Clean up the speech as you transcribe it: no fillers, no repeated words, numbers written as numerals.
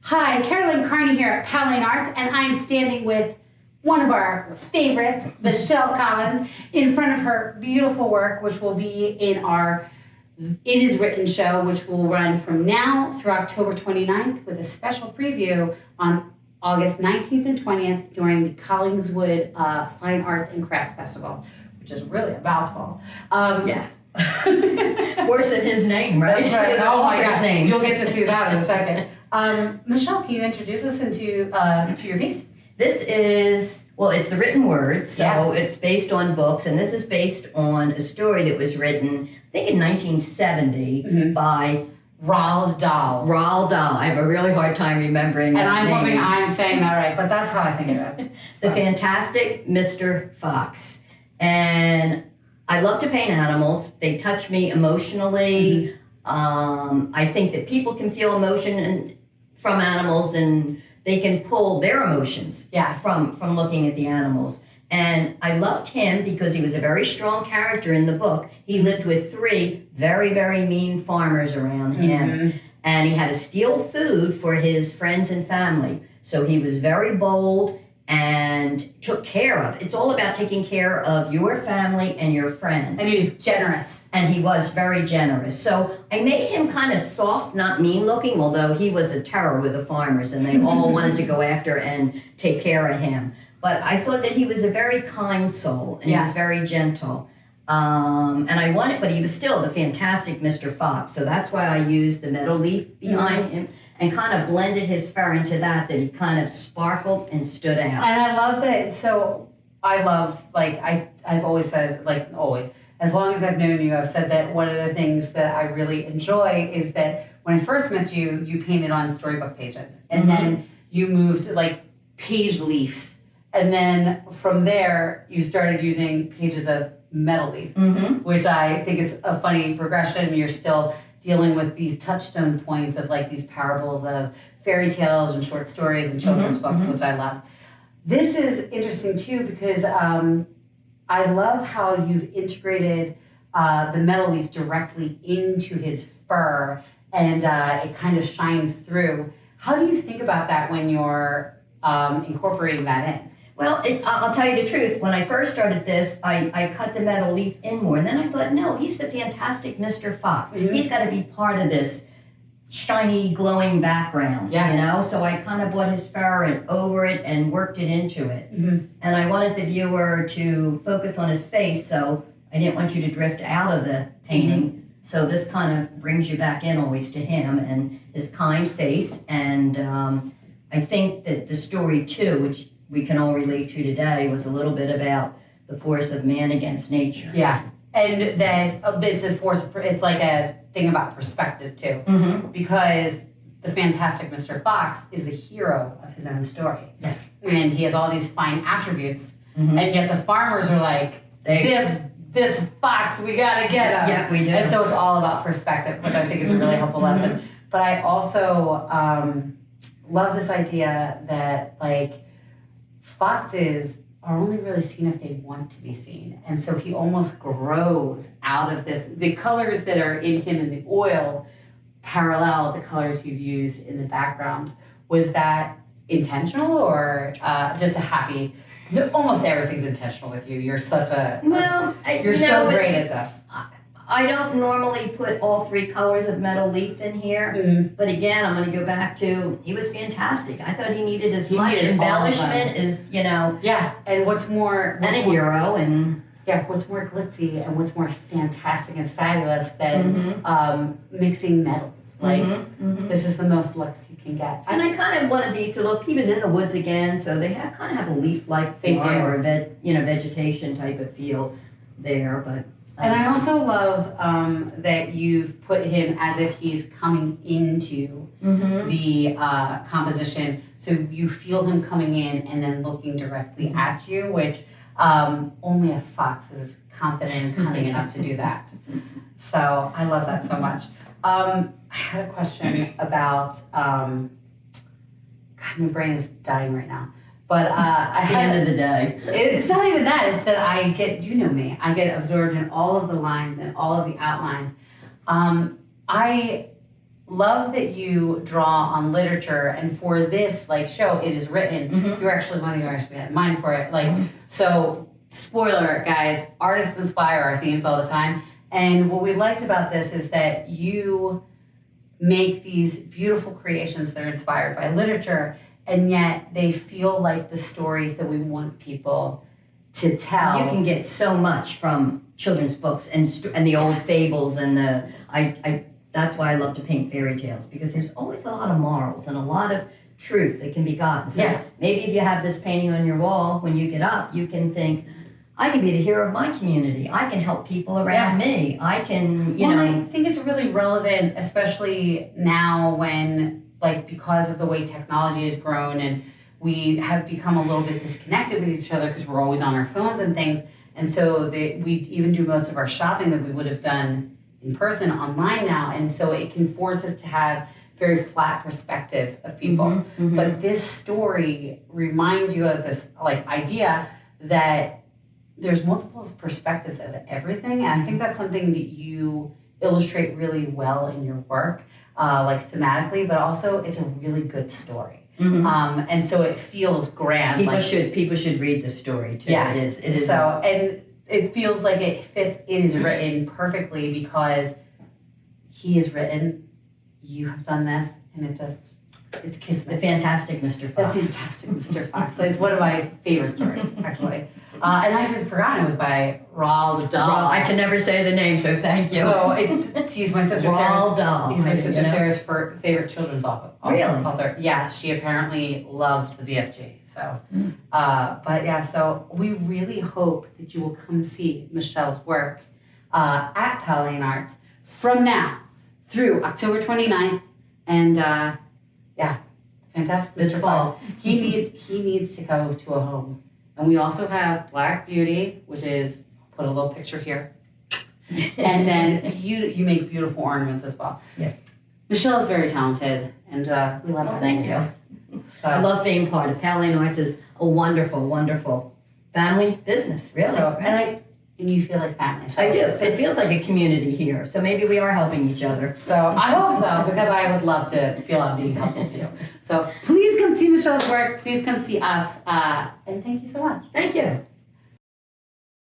Hi, Carolyn Kearney here at Powell Arts, and I'm standing with one of our favorites, Michele Collins, in front of her beautiful work, which will be in our It Is Written show, which will run from now through October 29th with a special preview on August 19th and 20th during the Collingswood Fine Arts and Craft Festival, which is really a mouthful. Yeah. Worse than his name, right? That's right. The Oh my author's God. name. You'll get to see that in a second. Michele, can you introduce us to your piece? This is, well, it's the written word, so it's based on books, and this is based on a story that was written, I think in 1970, by Roald Dahl. Roald Dahl. I have a really hard time remembering And that I'm name. hoping I'm saying that right, but that's how I think it is. The Fantastic Mr. Fox. And I love to paint animals. They touch me emotionally. I think that people can feel emotion from animals, and they can pull their emotions from looking at the animals. And I loved him because he was a very strong character in the book. He lived with 3 very, very mean farmers around him. And he had to steal food for his friends and family. So he was very bold and took care of. It's all about taking care of your family and your friends. And he was generous. And he was very generous. So I made him kind of soft, not mean looking, although he was a terror with the farmers and they all wanted to go after and take care of him. But I thought that he was a very kind soul and he was very gentle. But he was still the Fantastic Mr. Fox. So that's why I used the meadow leaf behind him and kind of blended his fur into that he kind of sparkled and stood out. And I love that. So I love, I've always said, always, as long as I've known you, I've said that one of the things that I really enjoy is that when I first met you, you painted on storybook pages. And then you moved to page leaves. And then from there, you started using pages of metal leaf, which I think is a funny progression. You're still dealing with these touchstone points of these parables of fairy tales and short stories and children's books, which I love. This is interesting too because I love how you've integrated the metal leaf directly into his fur and it kind of shines through. How do you think about that when you're incorporating that in? Well, I'll tell you the truth. When I first started this, I cut the metal leaf in more. And then I thought, no, he's the Fantastic Mr. Fox. He's got to be part of this shiny, glowing background, you know? So I kind of brought his fur and over it and worked it into it. And I wanted the viewer to focus on his face, so I didn't want you to drift out of the painting. So this kind of brings you back in always to him and his kind face. And I think that the story, too, which we can all relate to today, was a little bit about the force of man against nature. Yeah, and that it's a force, it's like a thing about perspective too, because the Fantastic Mr. Fox is the hero of his own story. Yes. And he has all these fine attributes, and yet the farmers are like, this fox, we gotta get him. Yeah, we do. And so it's all about perspective, which I think is a really helpful lesson. But I also love this idea that foxes are only really seen if they want to be seen. And so he almost grows out of this. The colors that are in him in the oil parallel the colors you've used in the background. Was that intentional or just a happy, almost everything's intentional with you. You're such a, you're so great at this. I don't normally put all 3 colors of metal leaf in here, but again, I'm going to go back to, he was fantastic. I thought he needed as much embellishment as, Yeah, and what's more... and a hero, and... Yeah, what's more glitzy and what's more fantastic and fabulous than mixing metals. This is the most looks you can get. And I kind of wanted these to look, he was in the woods again, so they kind of have a leaf-like form or a vegetation type of feel there, but... And I also love that you've put him as if he's coming into the composition. So you feel him coming in and then looking directly at you, which only a fox is confident and cunning enough to do that. So I love that so much. I had a question about, God, my brain is dying right now. But at the end of the day, it's not even that. It's that I get, me, I get absorbed in all of the lines and all of the outlines. I love that you draw on literature, and for this like show, it is written. Mhm. You're actually one of the artists we had in mind for it. Like, so spoiler, guys, artists inspire our themes all the time. And what we liked about this is that you make these beautiful creations that are inspired by literature, and yet they feel like the stories that we want people to tell. You can get so much from children's books and the old fables and that's why I love to paint fairy tales, because there's always a lot of morals and a lot of truth that can be gotten. So maybe if you have this painting on your wall, when you get up, you can think, I can be the hero of my community. I can help people around me. I can, you know. I think it's really relevant, especially now when, like, because of the way technology has grown and we have become a little bit disconnected with each other because we're always on our phones and things. And so we even do most of our shopping that we would have done in person online now. And so it can force us to have very flat perspectives of people. Mm-hmm, mm-hmm. But this story reminds you of this like idea that there's multiple perspectives of everything. And I think that's something that you illustrate really well in your work, like thematically, but also it's a really good story. Mm-hmm. And so it feels grand. People should read the story too. Yeah. It is. So, and it feels like it fits, it is written perfectly because he has written, you have done this, and it's kismet. The Fantastic Mr. Fox. The Fantastic Mr. Fox. It's one of my favorite stories, actually. And I had forgotten it was by Roald Dahl. I can never say the name, so thank you. So he's my sister Roald Dahl. He's my sister Sarah's favorite children's author. Really? Author. Yeah, she apparently loves the BFG. So, but yeah, so we really hope that you will come see Michele's work at Powell Arts from now through October 29th. And yeah, Fantastic This Mr. fall. Fox. He needs to go to a home. And we also have Black Beauty, which is, put a little picture here. And then you make beautiful ornaments as well. Yes. Michele is very talented, and we love her. Thank you. So, I love being part of Powell Arts. Is a wonderful, wonderful family business, really. So, and you feel like family. So I do. It feels like a community here. So maybe we are helping each other. So I hope so, because I would love to feel I'm being helpful to you. So please come see Michele's work. Please come see us. And thank you so much. Thank you.